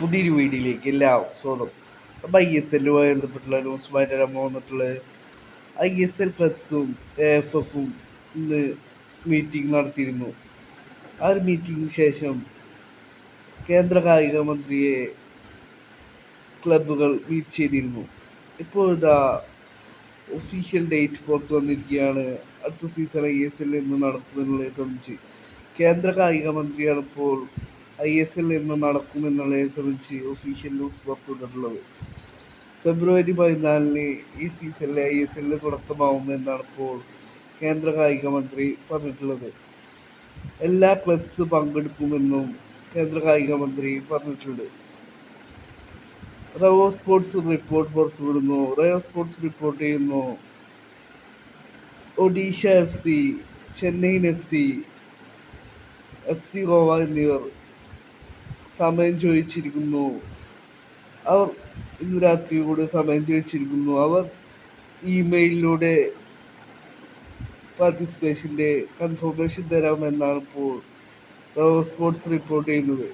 പുതിയൊരു വീഡിയോയിലേക്ക് എല്ലാവർക്കും സ്വാഗതം. അപ്പോൾ ISLുമായി ബന്ധപ്പെട്ടുള്ള ന്യൂസുമായിട്ട് വരാൻ പോകുന്നിട്ടുള്ളത് ISL ക്ലബ്സും AFFും ഇന്ന് മീറ്റിംഗ് നടത്തിയിരുന്നു. ആ ഒരു മീറ്റിംഗിന് ശേഷം കേന്ദ്ര കായിക മന്ത്രിയെ ക്ലബ്ബുകൾ മീറ്റ് ചെയ്തിരുന്നു. ഇപ്പോൾ ഇതാ ഒഫീഷ്യൽ ഡേറ്റ് പുറത്തു വന്നിരിക്കുകയാണ്. അടുത്ത സീസൺ ISL എന്ന് നടക്കുമെന്നുള്ളതിനെ സംബന്ധിച്ച് കേന്ദ്ര കായിക മന്ത്രിയാണ് ഇപ്പോൾ ISL എന്ന് നടക്കുമെന്നുള്ളതിനെ സംബന്ധിച്ച് ഒഫീഷ്യൽ ന്യൂസ് പുറത്തുവിട്ടിട്ടുള്ളത്. ഫെബ്രുവരി 14 ഈ സീസണിലെ ISL തുടക്കമാവുമെന്നാണ് ഇപ്പോൾ കേന്ദ്ര കായിക മന്ത്രി പറഞ്ഞിട്ടുള്ളത്. എല്ലാ ക്ലബ്സ് പങ്കെടുക്കുമെന്നും കേന്ദ്ര കായിക മന്ത്രി പറഞ്ഞിട്ടുണ്ട്. റവോ സ്പോർട്സ് റിപ്പോർട്ട് പുറത്തുവിടുന്നു. റവോ സ്പോർട്സ് റിപ്പോർട്ട് ചെയ്യുന്നു ഒഡീഷ FC, ചെന്നൈയിൻ FC ഗോവ എന്നിവർ സമയം ചോദിച്ചിരിക്കുന്നു. അവർ ഇന്ന് രാത്രി കൂടെ സമയം ചോദിച്ചിരിക്കുന്നു. അവർ ഇമെയിലിലൂടെ പാർട്ടിസിപ്പേഷൻ്റെ കൺഫർമേഷൻ തരാമെന്നാണ് ഇപ്പോൾ റവോ സ്പോർട്സ് റിപ്പോർട്ട് ചെയ്യുന്നത്.